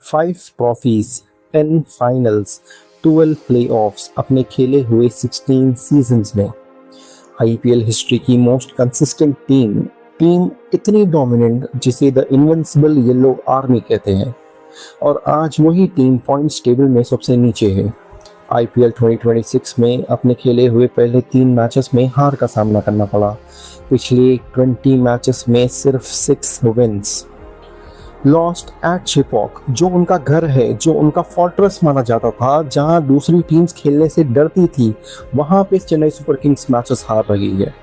5 trophies, 10 finals, 12 playoffs अपने खेले हुए 16 सीजन्स में। आईपीएल हिस्ट्री की मोस्ट कंसिस्टेंट टीम इतनी डोमिनेंट जिसे द इनविंसिबल येलो आर्मी कहते हैं, और आज वही टीम पॉइंट्स टेबल में सबसे नीचे है। आईपीएल 2026 में अपने खेले हुए पहले 3 मैचेस में हार का सामना करना पड़ा। पिछले 20 मैचेस में सिर्फ 6 विंस। लॉस्ट एट चिपॉक, जो उनका घर है, जो उनका फोर्ट्रेस माना जाता था, जहां दूसरी टीम्स खेलने से डरती थी, वहां पे चेन्नई सुपर किंग्स मैचेस हार रही है।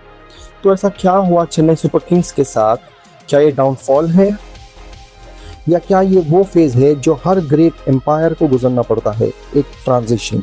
तो ऐसा क्या हुआ चेन्नई सुपर किंग्स के साथ? क्या ये डाउनफॉल है, या क्या ये वो फेज है जो हर ग्रेट एम्पायर को गुजरना पड़ता है, एक ट्रांजिशन?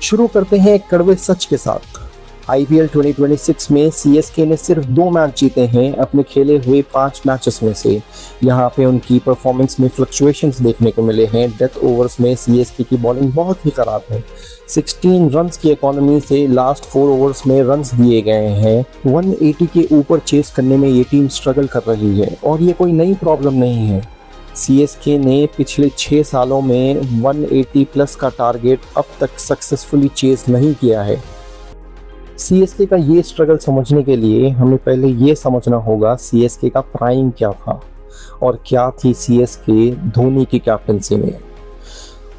शुरू करते हैं एक कड़वे सच के साथ। आईपीएल 2026 में सीएसके ने सिर्फ 2 मैच जीते हैं अपने खेले हुए 5 मैचेस में से। यहाँ पे उनकी परफॉर्मेंस में फ्लक्चुएशंस देखने को मिले हैं। डेथ ओवर्स में सीएसके की बॉलिंग बहुत ही खराब है। 16 रन्स की इकोनॉमी से लास्ट 4 ओवर्स में रन्स दिए गए हैं। 180 के ऊपर चेस करने में ये टीम स्ट्रगल कर रही है, और ये कोई नई प्रॉब्लम नहीं है। सीएसके ने पिछले 6 सालों में 180 प्लस का टारगेट अब तक सक्सेसफुली चेस नहीं किया है। सीएसके का ये स्ट्रगल समझने के लिए हमें पहले ये समझना होगा सीएसके का प्राइम क्या था, और क्या थी सीएसके धोनी की कैप्टनसी में।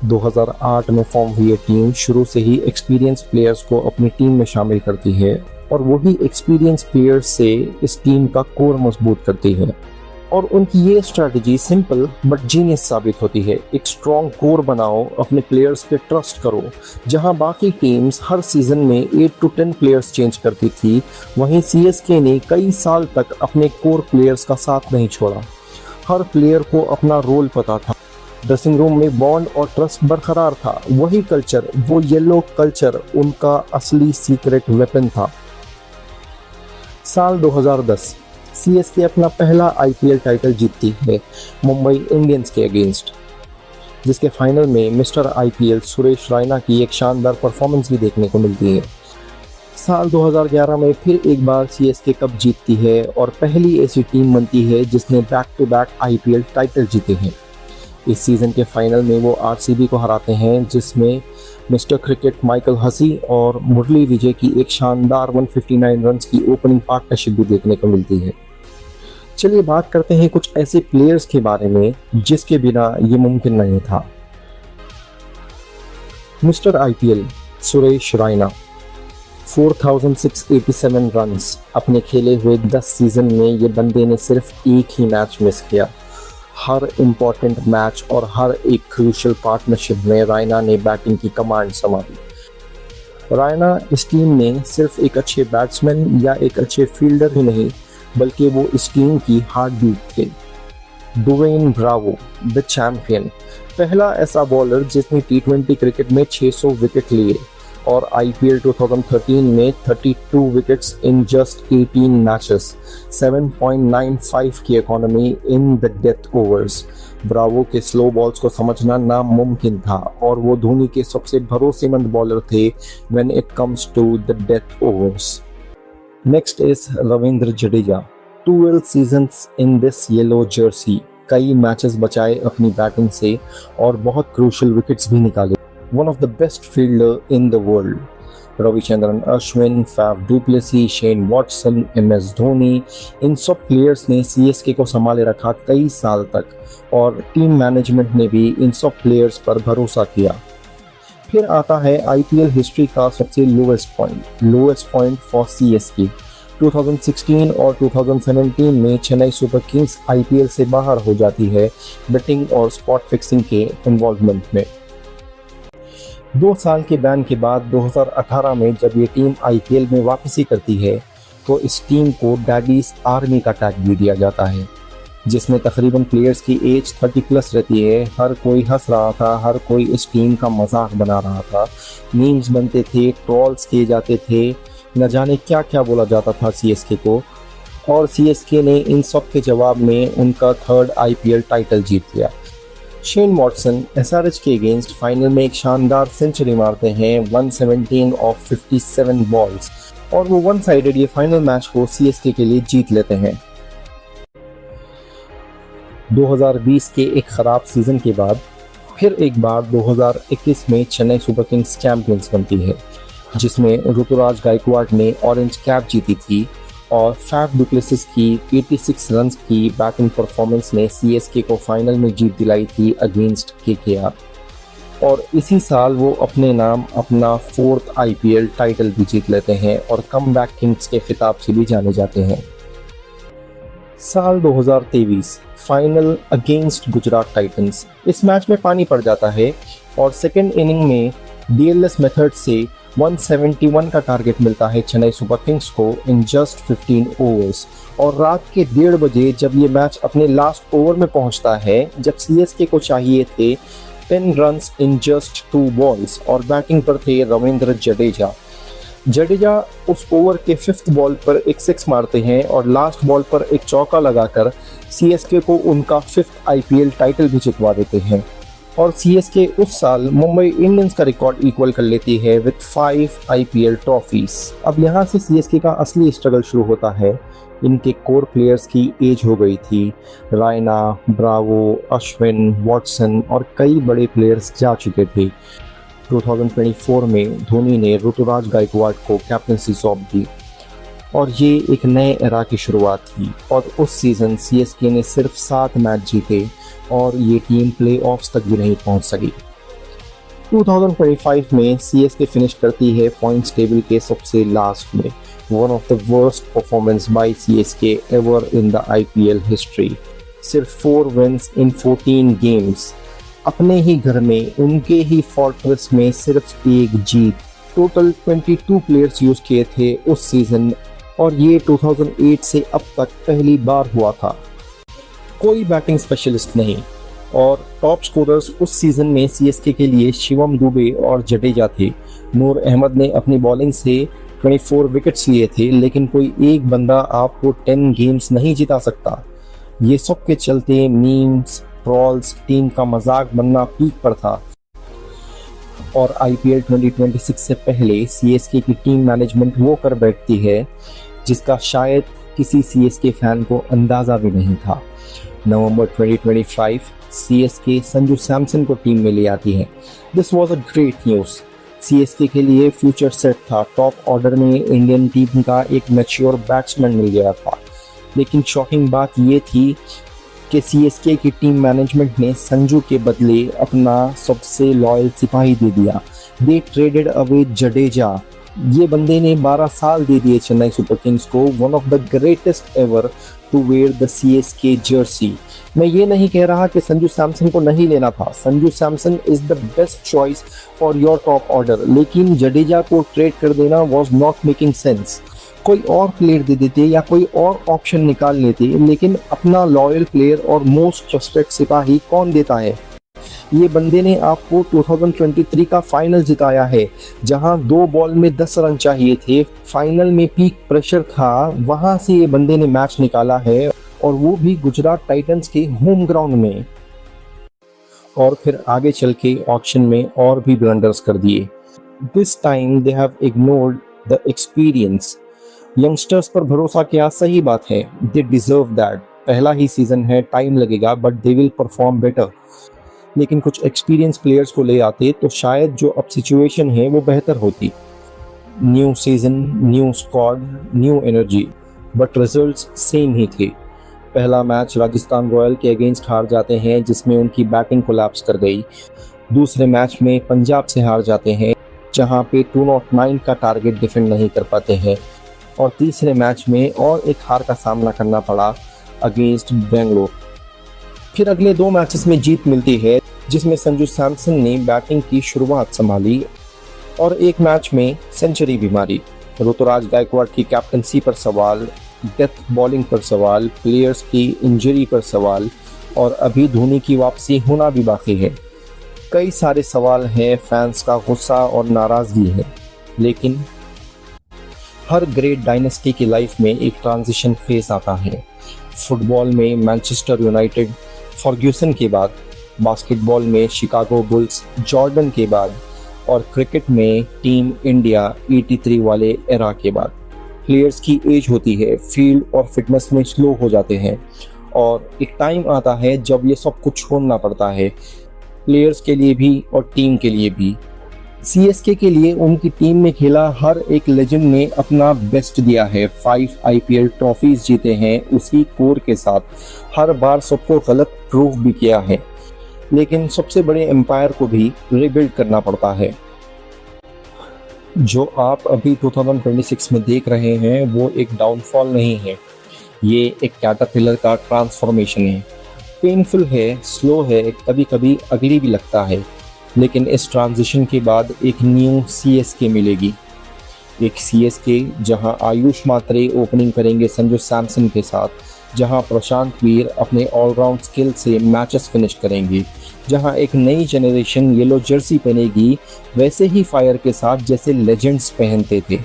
2008 में फॉर्म हुई टीम शुरू से ही एक्सपीरियंस प्लेयर्स को अपनी टीम में शामिल करती है, और वही एक्सपीरियंस प्लेयर्स से इस टीम का कोर मजबूत करती है। और उनकी ये स्ट्रैटेजी सिंपल बट जीनियस साबित होती है। एक स्ट्रॉन्ग कोर बनाओ, अपने प्लेयर्स पे ट्रस्ट करो। जहां बाकी टीम्स हर सीजन में 8 to 10 प्लेयर्स चेंज करती थी, वहीं सीएसके ने कई साल तक अपने कोर प्लेयर्स का साथ नहीं छोड़ा। हर प्लेयर को अपना रोल पता था। ड्रेसिंग रूम में बॉन्ड और ट्रस्ट बरकरार था। वही कल्चर, वो येलो कल्चर उनका असली सीक्रेट वेपन था। साल 2010 सीएसके अपना पहला आईपीएल टाइटल जीतती है मुंबई इंडियंस के अगेंस्ट, जिसके फाइनल में मिस्टर आईपीएल सुरेश रैना की एक शानदार परफॉर्मेंस भी देखने को मिलती है। साल 2011 में फिर एक बार सीएसके कप जीतती है, और पहली ऐसी टीम बनती है जिसने back to back IPL title जीते हैं। इस सीज़न के फाइनल में वो आरसीबी को हराते हैं, जिसमें मिस्टर क्रिकेट माइकल हसी और मुरली विजय की एक शानदार 159 रन्स की ओपनिंग पार्टनरशिप भी देखने को मिलती है। चलिए बात करते हैं कुछ ऐसे प्लेयर्स के बारे में जिसके बिना ये मुमकिन नहीं था। Mister IPL Suresh Raina, 4687 runs. अपने खेले हुए 10 सीजन में ये बंदे ने सिर्फ एक ही मैच मिस किया। हर इम्पोर्टेंट मैच और हर एक क्रूशियल पार्टनरशिप में रैना ने बैटिंग की कमांड संभाली। रैना इस टीम में सिर्फ एक अच्छे बैट्समैन या एक अच्छे फील्डर ही नहीं, बल्कि वो इस टीम की हार्ट बीट थे। डुवेन ब्रावो, द चैंपियन, पहला ऐसा बॉलर जिसने टी20 क्रिकेट में 600 विकेट लिए, और आईपीएल 2013 में 32 विकेट्स इन जस्ट 18 मैचेस, 7.95 की economy in the death overs. Bravo के स्लो बॉल्स को समझना नामुमकिन था, और वो धोनी के सबसे भरोसेमंद बॉलर थे when it comes to the death overs. Next is Ravindra Jadeja, 12 seasons in this yellow jersey. कई मैचेस बचाए अपनी बैटिंग से, और बहुत क्रूशियल विकेट्स भी निकाले। One of the best fielder in the world. Ravichandran Ashwin, Faf du Plessis, Shane Watson, MS Dhoni, इन सब प्लेयर्स ने सीएसके को संभाले रखा कई साल तक, और टीम मैनेजमेंट ने भी इन सब प्लेयर्स पर भरोसा किया। फिर आता है आईपीएल हिस्ट्री का सबसे लोएस्ट पॉइंट फॉर सीएसके। 2016 और 2017 में चेन्नई सुपर किंग्स आईपीएल से बाहर हो जाती है बेटिंग और स्पॉट फिक्सिंग के इन्वॉल्वमेंट में। 2 साल के बैन के बाद 2018 में जब ये टीम आईपीएल में वापसी करती है, तो इस टीम को डैडीज आर्मी का टैग भी दिया जाता है, जिसमें तकरीबन प्लेयर्स की एज 30 प्लस रहती है। हर कोई हंस रहा था, हर कोई इस टीम का मजाक बना रहा था। मीम्स बनते थे, ट्रॉल्स किए जाते थे, न जाने क्या क्या बोला जाता था सीएसके को, और सीएसके ने इन सब के जवाब में उनका 3rd आईपीएल टाइटल जीत लिया। शेन वॉटसन एसआरएच के अगेंस्ट फाइनल में एक शानदार सेंचुरी मारते हैं, 117 ऑफ 57 बॉल्स, और वो वन साइडेड ये फाइनल मैच को सीएसके के लिए जीत लेते हैं। 2020 के एक ख़राब सीज़न के बाद फिर एक बार 2021 में चेन्नई सुपर किंग्स चैंपियंस बनती है, जिसमें ऋतुराज गायकवाड ने ऑरेंज कैप जीती थी और फैफ डुप्लेसिस की 86 रन्स की बैटिंग परफॉर्मेंस ने सीएसके को फाइनल में जीत दिलाई थी अगेंस्ट केकेआर। और इसी साल वो अपने नाम अपना 4th आईपीएल टाइटल भी जीत लेते हैं और कमबैक किंग्स के खिताब से भी जाने जाते हैं। साल 2023 फाइनल अगेंस्ट गुजरात टाइटंस। इस मैच में पानी पड़ जाता है और सेकेंड इनिंग में डीएलएस मेथड से 171 का टारगेट मिलता है चेन्नई सुपर किंग्स को इन जस्ट 15 ओवर्स। और रात के 1:30 बजे जब ये मैच अपने लास्ट ओवर में पहुंचता है, जब सीएसके को चाहिए थे 10 रन्स इन जस्ट 2 बॉल्स और बैटिंग पर थे रविंद्र जडेजा उस ओवर के 5th बॉल पर एक 6 मारते हैं और लास्ट बॉल पर एक चौका लगाकर सीएसके को उनका 5th आईपीएल टाइटल भी जितवा देते हैं। और सीएसके उस साल मुंबई इंडियंस का रिकॉर्ड इक्वल कर लेती है विद 5 आईपीएल ट्रॉफीज। अब यहाँ से सीएसके का असली स्ट्रगल शुरू होता है। इनके कोर प्लेयर्स की एज हो गई थी, रायना, ब्रावो, अश्विन, वॉटसन और कई बड़े प्लेयर्स जा चुके थे। 2024 में धोनी ने ऋतुराज गायकवाड को कैप्टनसी सौंप दी और ये एक नए एरा की शुरुआत थी। और उस सीज़न सीएसके ने सिर्फ 7 मैच जीते और ये टीम प्लेऑफ्स तक भी नहीं पहुंच सकी। 2025 में सीएसके फिनिश करती है पॉइंट्स टेबल के सबसे लास्ट में, one of the worst performance by CSK ever in the IPL history. सिर्फ 4 विंस इन 14 गेम्स, अपने ही घर में उनके ही फोर्ट्रेस में सिर्फ एक जीत। टोटल 22 प्लेयर्स यूज किए थे उस सीजन और ये 2008 से अब तक पहली बार हुआ था। कोई बैटिंग स्पेशलिस्ट नहीं और टॉप स्कोरर्स उस सीजन में सीएसके के लिए शिवम दुबे और जडेजा थे। नूर अहमद ने अपनी बॉलिंग से 24 विकेट्स लिए थे, लेकिन कोई एक बंदा आपको 10 गेम्स नहीं जिता सकता। ये सब के चलते मीम्स, ट्रॉल्स, टीम का मजाक बनना पीक पर था। और आईपीएल 2026 से पहले सीएसके की टीम मैनेजमेंट वो कर बैठती है जिसका शायद किसी सीएसके फैन को अंदाजा भी नहीं था। नवंबर 2025 सीएसके संजू सैमसन को टीम में ले आती है। This was a great news. CSK के लिए फ्यूचर सेट था। टॉप ऑर्डर में इंडियन टीम का एक मैच्योर बैट्समैन मिल गया था। लेकिन शॉकिंग बात ये थी कि सीएसके की टीम मैनेजमेंट ने संजू के बदले अपना सबसे लॉयल सिपाही दे दिया। They traded away Jadeja. ये बंदे ने 12 साल दे दिए चेन्नई सुपर किंग्स को, one of the greatest ever to wear the CSK jersey. मैं ये नहीं कह रहा कि संजू सैमसन को नहीं लेना था। Sanju Samson is the best choice for your top order, लेकिन जडेजा को ट्रेड कर देना वॉज नॉट मेकिंग सेंस। कोई और प्लेयर दे देते या कोई और ऑप्शन निकाल लेते, लेकिन अपना लॉयल प्लेयर और मोस्ट ट्रस्टेड सिपाही कौन देता है? ये बंदे ने आपको 2023 का फाइनल जिताया है, जहां 2 बॉल में 10 रन चाहिए थे। फाइनल में पीक प्रेशर था, वहां से ये बंदे ने मैच निकाला है और वो भी गुजरात टाइटंस के होम ग्राउंड में। और फिर आगे चल के ऑक्शन में और भी ब्लंडर्स कर दिए। This time they have ignored the experience. Youngsters पर भरोसा किया, सही बात है, दे डिजर्व दैट। पहला ही सीजन है, टाइम लगेगा, but they will perform better. लेकिन कुछ एक्सपीरियंस प्लेयर्स को ले आते तो शायद जो अब सिचुएशन है वो बेहतर होती। New season, new squad, new energy, but results same ही थे। पहला मैच राजस्थान रॉयल के अगेंस्ट हार जाते हैं, जिसमें उनकी बैटिंग कोलैप्स कर गई। दूसरे मैच में पंजाब से हार जाते हैं, जहां पे 209 का टारगेट डिफेंड नहीं कर पाते हैं। और तीसरे मैच में और एक हार का सामना करना पड़ा अगेंस्ट बेंगलोर। फिर अगले 2 मैचेस में जीत मिलती है, जिसमें संजू सैमसन ने बैटिंग की शुरुआत संभाली और एक मैच में सेंचुरी भी मारी। ऋतुराज गायकवाड की कैप्टनसी पर सवाल, डेथ बॉलिंग पर सवाल, प्लेयर्स की इंजरी पर सवाल और अभी धोनी की वापसी होना भी बाकी है। कई सारे सवाल हैं, फैंस का गुस्सा और नाराजगी है। लेकिन हर ग्रेट डायनेस्टी की लाइफ में एक ट्रांजिशन फेज आता है। फुटबॉल में मैनचेस्टर यूनाइटेड फर्ग्यूसन के बाद, बास्केटबॉल में शिकागो बुल्स जॉर्डन के बाद और क्रिकेट में टीम इंडिया 83 वाले एरा के बाद। प्लेयर्स की एज होती है, फील्ड और फिटनेस में स्लो हो जाते हैं और एक टाइम आता है जब ये सब कुछ छोड़ना पड़ता है, प्लेयर्स के लिए भी और टीम के लिए भी। सीएसके के लिए उनकी टीम में खेला हर एक लेजेंड ने अपना बेस्ट दिया है। 5 आईपीएल ट्रॉफीज जीते हैं उसी कोर के साथ, हर बार सबको गलत प्रूव भी किया है, लेकिन सबसे बड़े एम्पायर को भी रिबिल्ड करना पड़ता है। जो आप अभी 2026 में देख रहे हैं वो एक डाउनफॉल नहीं है, ये एक कैटरपिलर का ट्रांसफॉर्मेशन है। पेनफुल है, स्लो है, कभी कभी अगली भी लगता है, लेकिन इस ट्रांजिशन के बाद एक न्यू सीएसके मिलेगी। एक सीएसके जहां आयुष मात्रे ओपनिंग करेंगे संजू सैमसन के साथ, जहां प्रशांत वीर अपने ऑलराउंड स्किल से मैचेस फिनिश करेंगे, जहां एक नई जनरेशन येलो जर्सी पहनेगी वैसे ही फायर के साथ जैसे लेजेंड्स पहनते थे।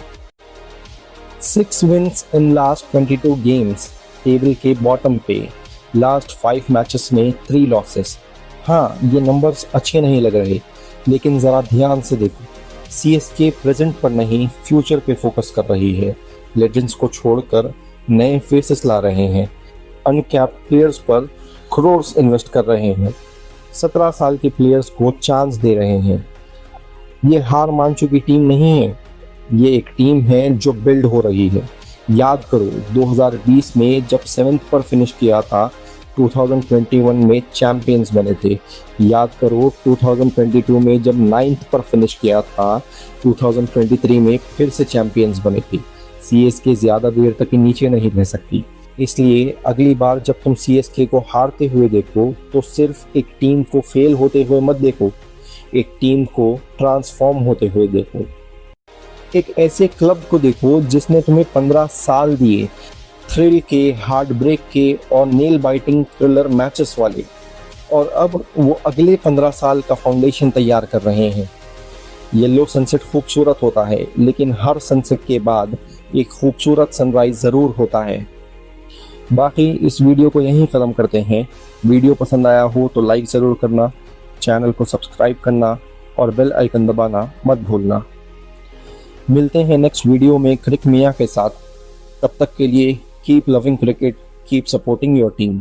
6 wins in last 22 games, table के बॉटम पे, लास्ट 5 मैचेस में 3 लॉसेस। हाँ, ये नंबर्स अच्छे नहीं लग रहे, लेकिन ज़रा ध्यान से देखो, सीएसके प्रेजेंट पर नहीं फ्यूचर पे फोकस कर रही है। लेजेंड्स को छोड़कर नए फेसेस ला रहे हैं, अनकैप्ड प्लेयर्स पर करोड़्स इन्वेस्ट कर रहे हैं, 17 साल के प्लेयर्स को चांस दे रहे हैं। ये हार मान चुकी टीम नहीं है, ये एक टीम है जो बिल्ड हो रही है। याद करो 2020 में जब 7th पर फिनिश किया था, 2021 में चैंपियंस बने थे। याद करो 2022 में जब 9th पर फिनिश किया था, 2023 में फिर से चैंपियंस बने थे। सीएसके ज़्यादा देर तक नीचे नहीं रह सकती, इसलिए अगली बार जब तुम सीएसके को हारते हुए देखो तो सिर्फ एक टीम को फेल होते हुए मत देखो, एक टीम को ट्रांसफॉर्म होते हुए देखो। एक ऐसे क्लब को देखो जिसने तुम्हें 15 साल दिए, थ्रिल के, हार्ट ब्रेक के और नेल बाइटिंग थ्रिलर मैचेस वाले, और अब वो अगले 15 साल का फाउंडेशन तैयार कर रहे हैं। येलो सनसेट खूबसूरत होता है, लेकिन हर सनसेट के बाद एक खूबसूरत सनराइज ज़रूर होता है। बाकी इस वीडियो को यहीं ख़त्म करते हैं। वीडियो पसंद आया हो तो लाइक ज़रूर करना, चैनल को सब्सक्राइब करना और बेल आइकन दबाना मत भूलना। मिलते हैं नेक्स्ट वीडियो में क्रिक मियां के साथ। तब तक के लिए keep loving cricket, keep supporting your team.